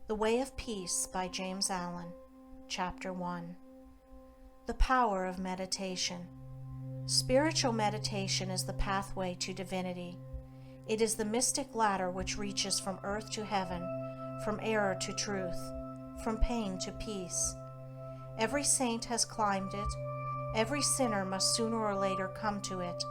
The Way of Peace by James Allen, Chapter 1. The Power of Meditation. Spiritual meditation is the pathway to divinity. It is the mystic ladder which reaches from earth to heaven, from error to truth, from pain to peace. Every saint has climbed it, every sinner must sooner or later come to it,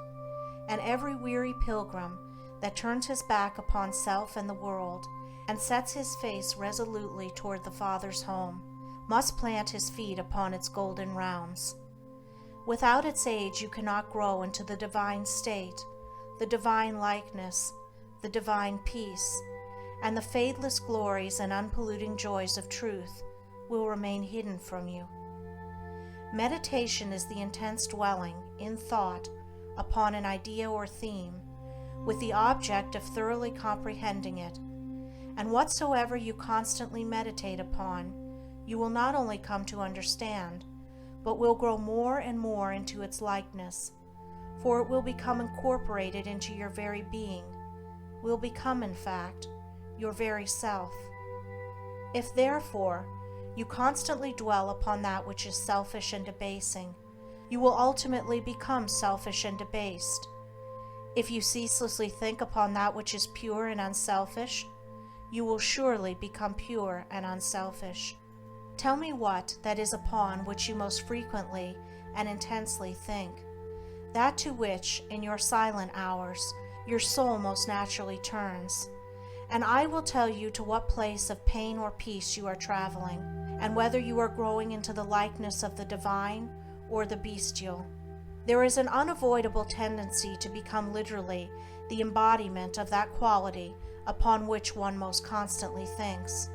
and every weary pilgrim that turns his back upon self and the world, and sets his face resolutely toward the Father's home, must plant his feet upon its golden rounds. Without its aid you cannot grow into the divine state, the divine likeness, the divine peace, and the fadeless glories and unpolluting joys of truth will remain hidden from you. Meditation is the intense dwelling, in thought, upon an idea or theme, with the object of thoroughly comprehending it. And whatsoever you constantly meditate upon, you will not only come to understand, but will grow more and more into its likeness, for it will become incorporated into your very being, will become, in fact, your very self. If, therefore, you constantly dwell upon that which is selfish and debasing, you will ultimately become selfish and debased. If you ceaselessly think upon that which is pure and unselfish, you will surely become pure and unselfish. Tell me what that is upon which you most frequently and intensely think, that to which, in your silent hours, your soul most naturally turns, and I will tell you to what place of pain or peace you are traveling, and whether you are growing into the likeness of the divine or the bestial. There is an unavoidable tendency to become literally the embodiment of that quality upon which one most constantly thinks.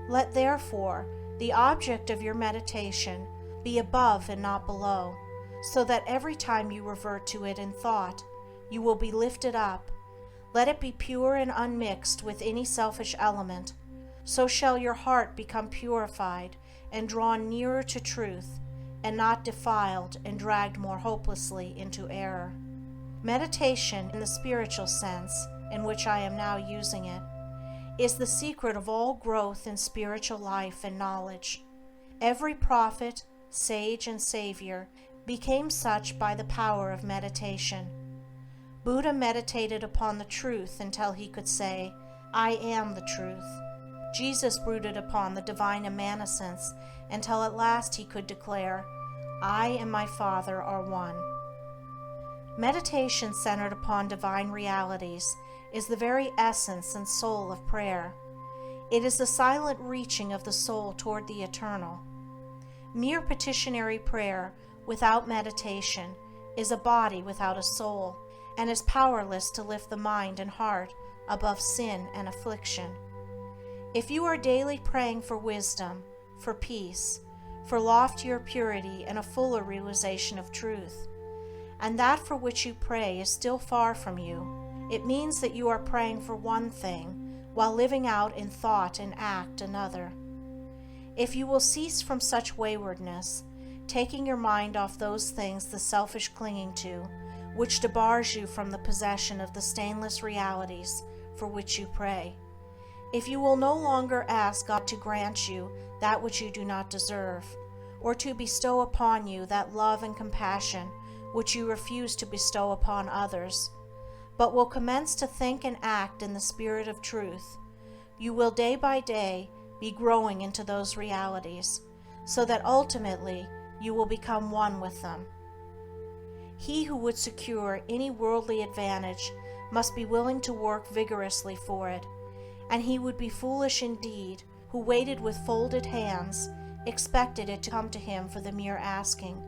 Let therefore the object of your meditation be above and not below, so that every time you revert to it in thought, you will be lifted up. Let it be pure and unmixed with any selfish element, so shall your heart become purified and drawn nearer to truth, and not defiled and dragged more hopelessly into error. Meditation, in the spiritual sense in which I am now using it, is the secret of all growth in spiritual life and knowledge. Every prophet, sage, and savior became such by the power of meditation. Buddha meditated upon the truth until he could say, "I am the truth." Jesus brooded upon the divine immanence until at last he could declare, "I and my Father are one." Meditation centered upon divine realities is the very essence and soul of prayer. It is the silent reaching of the soul toward the eternal. Mere petitionary prayer without meditation is a body without a soul, and is powerless to lift the mind and heart above sin and affliction. If you are daily praying for wisdom, for peace, for loftier purity and a fuller realization of truth, and that for which you pray is still far from you, it means that you are praying for one thing while living out in thought and act another. If you will cease from such waywardness, taking your mind off those things the selfish clinging to, which debars you from the possession of the stainless realities for which you pray, if you will no longer ask God to grant you that which you do not deserve, or to bestow upon you that love and compassion which you refuse to bestow upon others, but will commence to think and act in the spirit of truth, you will day by day be growing into those realities, so that ultimately you will become one with them. He who would secure any worldly advantage must be willing to work vigorously for it, and he would be foolish indeed who waited with folded hands, expected it to come to him for the mere asking.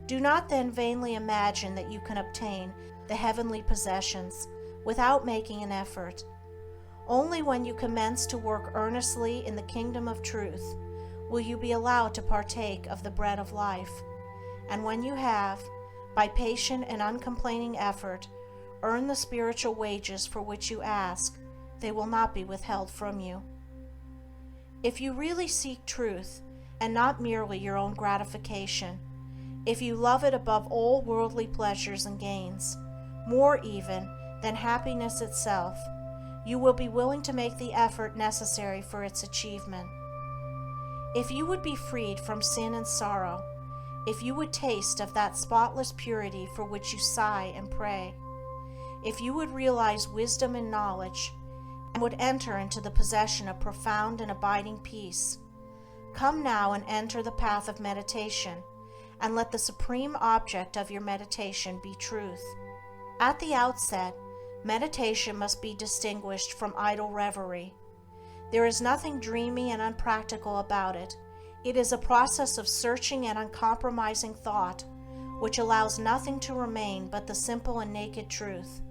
Do not then vainly imagine that you can obtain the heavenly possessions without making an effort. Only when you commence to work earnestly in the kingdom of truth will you be allowed to partake of the bread of life, and when you have, by patient and uncomplaining effort, earned the spiritual wages for which you ask, they will not be withheld from you. If you really seek truth, and not merely your own gratification, if you love it above all worldly pleasures and gains, more even than happiness itself, you will be willing to make the effort necessary for its achievement. If you would be freed from sin and sorrow, if you would taste of that spotless purity for which you sigh and pray, if you would realize wisdom and knowledge, and would enter into the possession of profound and abiding peace, come now and enter the path of meditation, and let the supreme object of your meditation be truth. At the outset, meditation must be distinguished from idle reverie. There is nothing dreamy and unpractical about it. It is a process of searching and uncompromising thought, which allows nothing to remain but the simple and naked truth.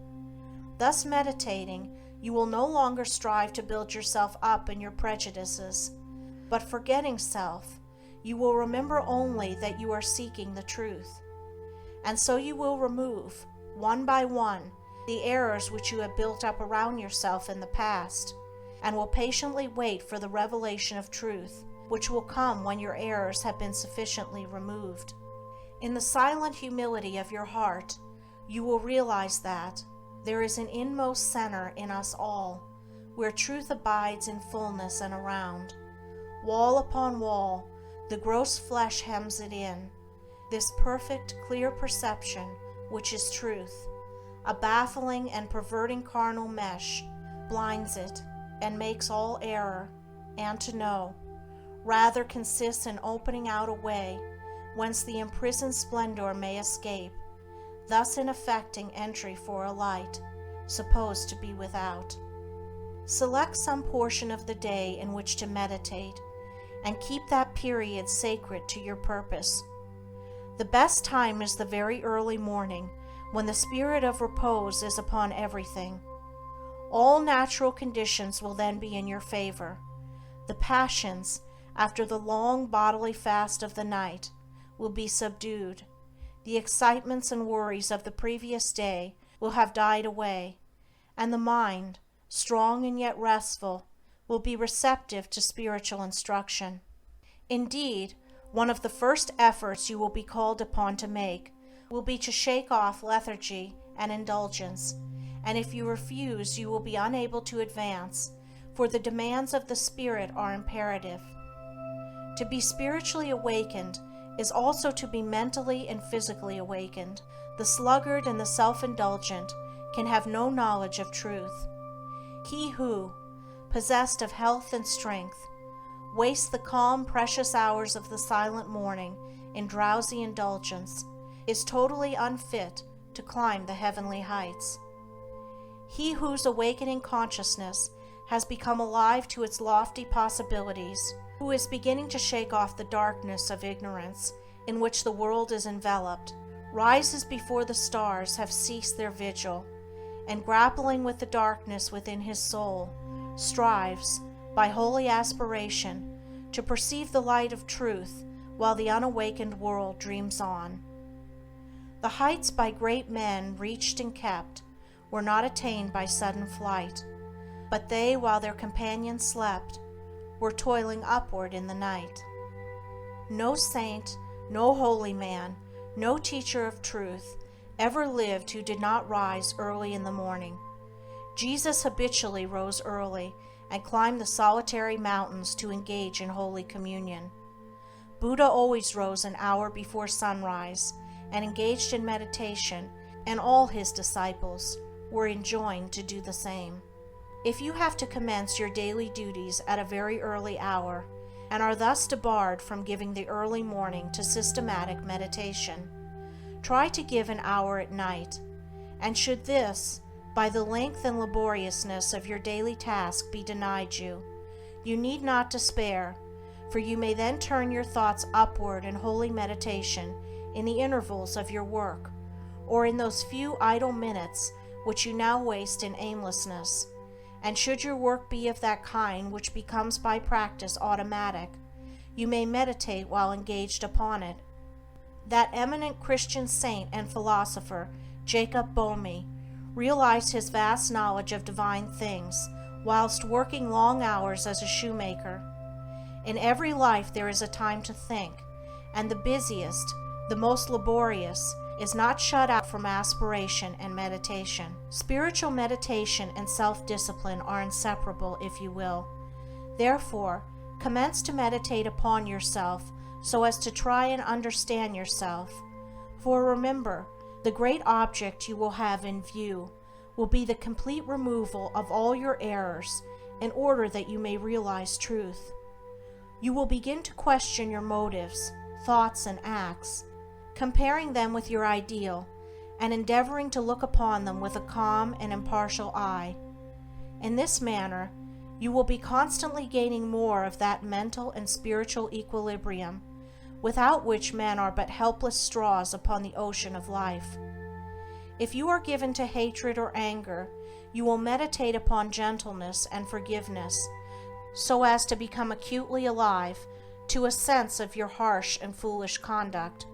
Thus meditating, you will no longer strive to build yourself up in your prejudices, but forgetting self, you will remember only that you are seeking the truth. And so you will remove, one by one, the errors which you have built up around yourself in the past, and will patiently wait for the revelation of truth, which will come when your errors have been sufficiently removed. In the silent humility of your heart, you will realize that there is an inmost center in us all, where truth abides in fullness and around. Wall upon wall, the gross flesh hems it in. This perfect, clear perception, which is truth, a baffling and perverting carnal mesh, blinds it, and makes all error, and to know, rather consists in opening out a way whence the imprisoned splendor may escape, thus in effecting entry for a light, supposed to be without. Select some portion of the day in which to meditate, and keep that period sacred to your purpose. The best time is the very early morning, when the spirit of repose is upon everything. All natural conditions will then be in your favor. The passions, after the long bodily fast of the night, will be subdued. The excitements and worries of the previous day will have died away, and the mind, strong and yet restful, will be receptive to spiritual instruction. Indeed, one of the first efforts you will be called upon to make will be to shake off lethargy and indulgence, and if you refuse, you will be unable to advance, for the demands of the Spirit are imperative. To be spiritually awakened is also to be mentally and physically awakened. The sluggard and the self-indulgent can have no knowledge of truth. He who, possessed of health and strength, wastes the calm, precious hours of the silent morning in drowsy indulgence, is totally unfit to climb the heavenly heights. He whose awakening consciousness has become alive to its lofty possibilities, who is beginning to shake off the darkness of ignorance in which the world is enveloped, rises before the stars have ceased their vigil, and grappling with the darkness within his soul, strives, by holy aspiration, to perceive the light of truth while the unawakened world dreams on. The heights by great men reached and kept were not attained by sudden flight, but they, while their companions slept, were toiling upward in the night. No saint, no holy man, no teacher of truth ever lived who did not rise early in the morning. Jesus habitually rose early and climbed the solitary mountains to engage in Holy Communion. Buddha always rose an hour before sunrise and engaged in meditation, and all his disciples were enjoined to do the same. If you have to commence your daily duties at a very early hour, and are thus debarred from giving the early morning to systematic meditation, try to give an hour at night, and should this, by the length and laboriousness of your daily task, be denied you, you need not despair, for you may then turn your thoughts upward in holy meditation in the intervals of your work, or in those few idle minutes which you now waste in aimlessness. And should your work be of that kind which becomes by practice automatic, you may meditate while engaged upon it. That eminent Christian saint and philosopher, Jacob Boehme, realized his vast knowledge of divine things whilst working long hours as a shoemaker. In every life there is a time to think, and the busiest, the most laborious, is not shut out from aspiration and meditation. Spiritual meditation and self-discipline are inseparable, if you will. Therefore, commence to meditate upon yourself so as to try and understand yourself. For remember, the great object you will have in view will be the complete removal of all your errors in order that you may realize truth. You will begin to question your motives, thoughts, and acts, comparing them with your ideal, and endeavoring to look upon them with a calm and impartial eye. In this manner, you will be constantly gaining more of that mental and spiritual equilibrium, without which men are but helpless straws upon the ocean of life. If you are given to hatred or anger, you will meditate upon gentleness and forgiveness, so as to become acutely alive to a sense of your harsh and foolish conduct.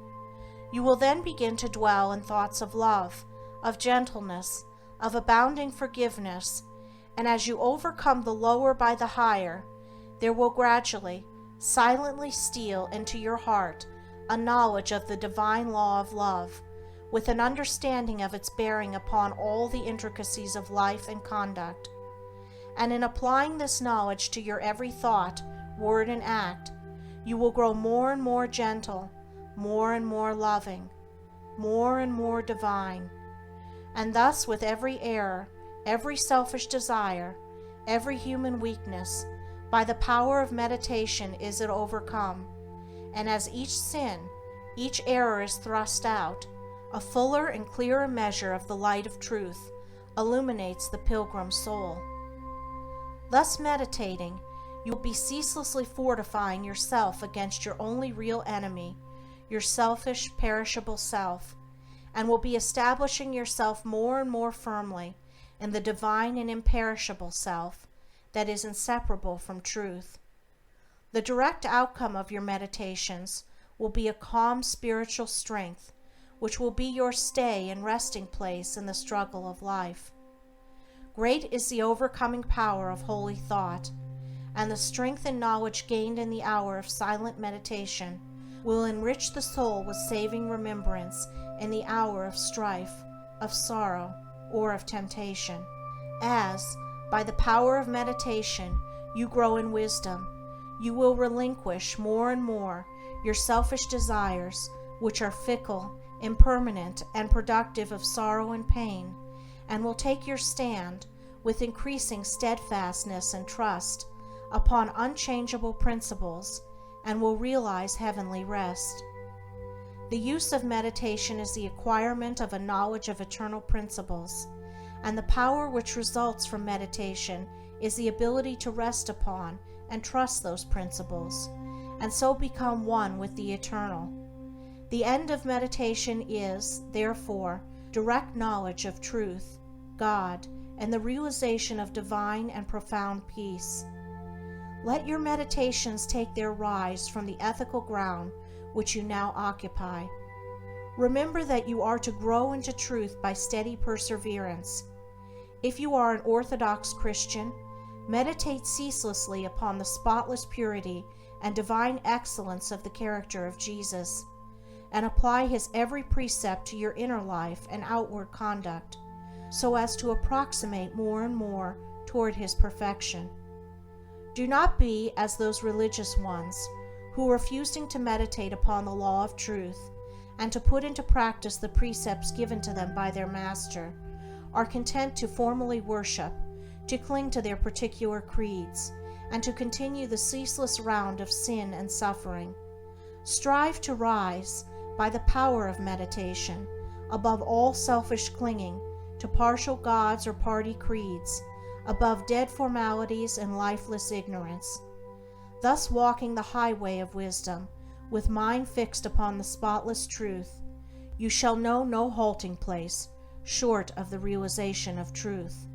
You will then begin to dwell in thoughts of love, of gentleness, of abounding forgiveness, and as you overcome the lower by the higher, there will gradually, silently steal into your heart a knowledge of the divine law of love, with an understanding of its bearing upon all the intricacies of life and conduct. And in applying this knowledge to your every thought, word, and act, you will grow more and more gentle, more and more loving, more and more divine. And thus with every error, every selfish desire, every human weakness, by the power of meditation is it overcome. And as each sin, each error is thrust out, a fuller and clearer measure of the light of truth illuminates the pilgrim soul. Thus meditating, you will be ceaselessly fortifying yourself against your only real enemy, your selfish, perishable self, and will be establishing yourself more and more firmly in the divine and imperishable self that is inseparable from truth. The direct outcome of your meditations will be a calm spiritual strength, which will be your stay and resting place in the struggle of life. Great is the overcoming power of holy thought, and the strength and knowledge gained in the hour of silent meditation will enrich the soul with saving remembrance in the hour of strife, of sorrow, or of temptation. As, by the power of meditation, you grow in wisdom, you will relinquish more and more your selfish desires, which are fickle, impermanent, and productive of sorrow and pain, and will take your stand, with increasing steadfastness and trust, upon unchangeable principles, and will realize heavenly rest. The use of meditation is the acquirement of a knowledge of eternal principles, and the power which results from meditation is the ability to rest upon and trust those principles, and so become one with the eternal. The end of meditation is, therefore, direct knowledge of truth, God, and the realization of divine and profound peace. Let your meditations take their rise from the ethical ground which you now occupy. Remember that you are to grow into truth by steady perseverance. If you are an Orthodox Christian, meditate ceaselessly upon the spotless purity and divine excellence of the character of Jesus, and apply his every precept to your inner life and outward conduct, so as to approximate more and more toward his perfection. Do not be as those religious ones who, refusing to meditate upon the law of truth and to put into practice the precepts given to them by their master, are content to formally worship, to cling to their particular creeds, and to continue the ceaseless round of sin and suffering. Strive to rise, by the power of meditation, above all selfish clinging to partial gods or party creeds, above dead formalities and lifeless ignorance. Thus walking the highway of wisdom, with mind fixed upon the spotless truth, you shall know no halting place, short of the realization of truth.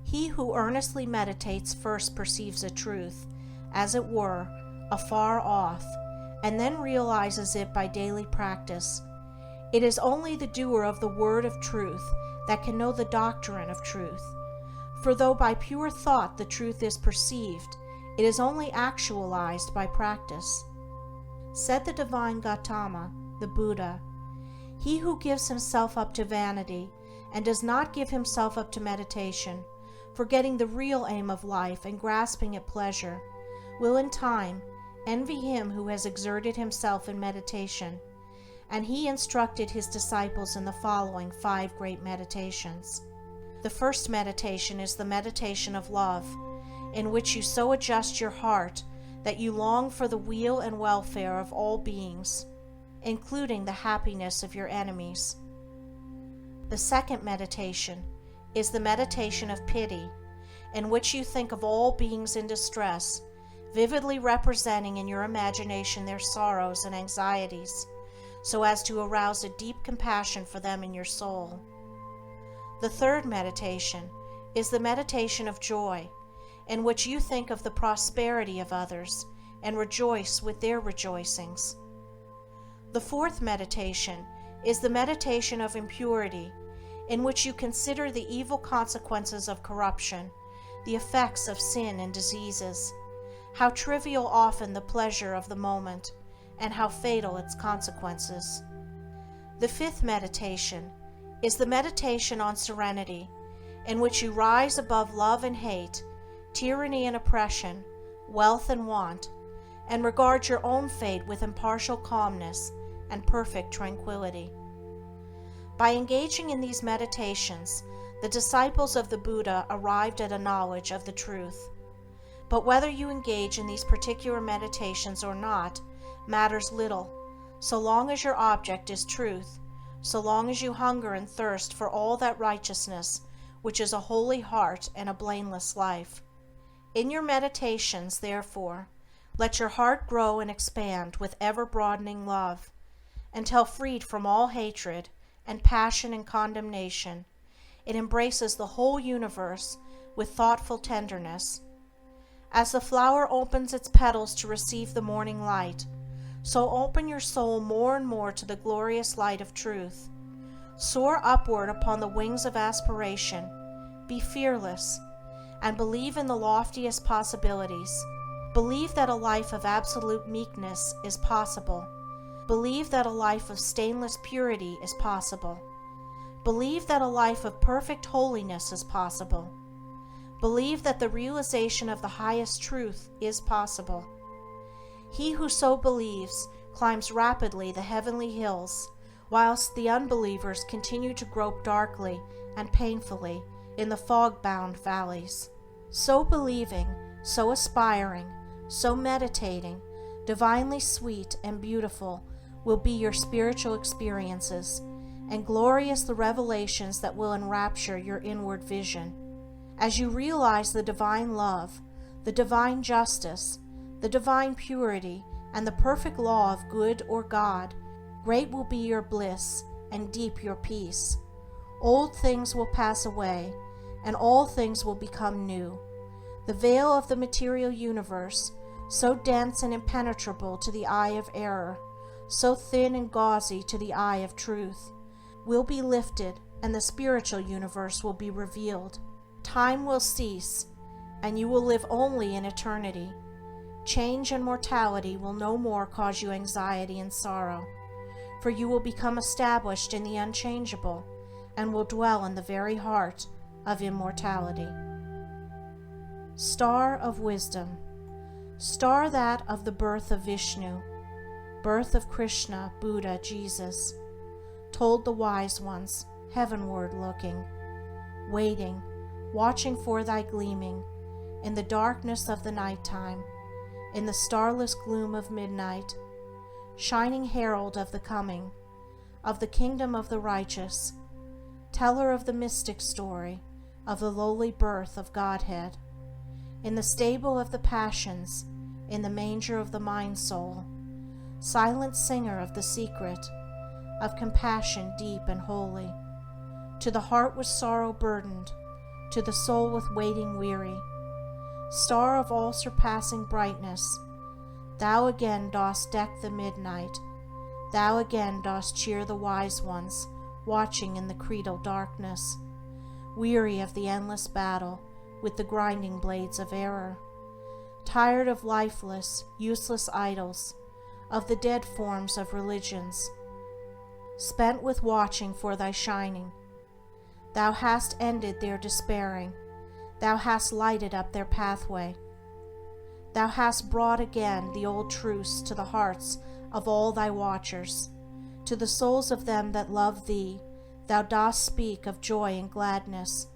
He who earnestly meditates first perceives a truth, as it were, afar off, and then realizes it by daily practice. It is only the doer of the word of truth that can know the doctrine of truth. For though by pure thought the truth is perceived, it is only actualized by practice. Said the divine Gautama, the Buddha, He who gives himself up to vanity and does not give himself up to meditation, forgetting the real aim of life and grasping at pleasure, will in time envy him who has exerted himself in meditation, and he instructed his disciples in the following 5 great meditations. The first meditation is the meditation of love, in which you so adjust your heart that you long for the weal and welfare of all beings, including the happiness of your enemies. The second meditation is the meditation of pity, in which you think of all beings in distress, vividly representing in your imagination their sorrows and anxieties, so as to arouse a deep compassion for them in your soul. The third meditation is the meditation of joy, in which you think of the prosperity of others and rejoice with their rejoicings. The fourth meditation is the meditation of impurity, in which you consider the evil consequences of corruption, the effects of sin and diseases, how trivial often the pleasure of the moment, and how fatal its consequences. The fifth meditation is the meditation on serenity, in which you rise above love and hate, tyranny and oppression, wealth and want, and regard your own fate with impartial calmness and perfect tranquility. By engaging in these meditations, the disciples of the Buddha arrived at a knowledge of the truth. But whether you engage in these particular meditations or not matters little, so long as your object is truth, so long as you hunger and thirst for all that righteousness which is a holy heart and a blameless life. In your meditations, therefore, let your heart grow and expand with ever-broadening love, until freed from all hatred and passion and condemnation, it embraces the whole universe with thoughtful tenderness. As the flower opens its petals to receive the morning light, so open your soul more and more to the glorious light of truth. Soar upward upon the wings of aspiration, be fearless, and believe in the loftiest possibilities. Believe that a life of absolute meekness is possible. Believe that a life of stainless purity is possible. Believe that a life of perfect holiness is possible. Believe that the realization of the highest truth is possible. He who so believes climbs rapidly the heavenly hills, whilst the unbelievers continue to grope darkly and painfully in the fog-bound valleys. So believing, so aspiring, so meditating, divinely sweet and beautiful will be your spiritual experiences, and glorious the revelations that will enrapture your inward vision. As you realize the divine love, the divine justice, the divine purity, and the perfect law of good or God, great will be your bliss and deep your peace. Old things will pass away, and all things will become new. The veil of the material universe, so dense and impenetrable to the eye of error, so thin and gauzy to the eye of truth, will be lifted, and the spiritual universe will be revealed. Time will cease, and you will live only in eternity. Change and mortality will no more cause you anxiety and sorrow, for you will become established in the unchangeable, and will dwell in the very heart of immortality. Star of Wisdom, star that of the birth of Vishnu, birth of Krishna, Buddha, Jesus, told the wise ones, heavenward looking, waiting, watching for thy gleaming, in the darkness of the nighttime, in the starless gloom of midnight, shining herald of the coming, of the kingdom of the righteous, teller of the mystic story, of the lowly birth of Godhead, in the stable of the passions, in the manger of the mind-soul, silent singer of the secret, of compassion deep and holy, to the heart with sorrow burdened, to the soul with waiting weary, star of all-surpassing brightness, thou again dost deck the midnight, thou again dost cheer the wise ones, watching in the creedal darkness, weary of the endless battle with the grinding blades of error, tired of lifeless, useless idols, of the dead forms of religions. spent with watching for thy shining. Thou hast ended their despairing, thou hast lighted up their pathway. Thou hast brought again the old truths to the hearts of all thy watchers. To the souls of them that love thee, thou dost speak of joy and gladness,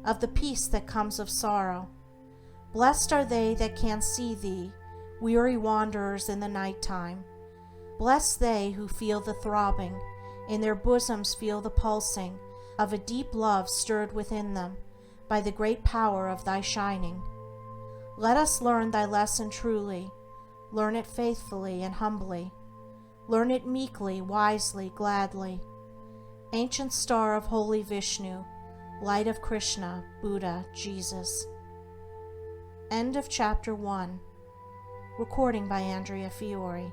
of the peace that comes of sorrow. Blessed are they that can see thee, weary wanderers in the night time. Blessed they who feel the throbbing, in their bosoms feel the pulsing of a deep love stirred within them by the great power of thy shining. Let us learn thy lesson truly, learn it faithfully and humbly, learn it meekly, wisely, gladly. Ancient star of holy Vishnu, light of Krishna, Buddha, Jesus. End of Chapter 1. Recording by Andrea Fiore.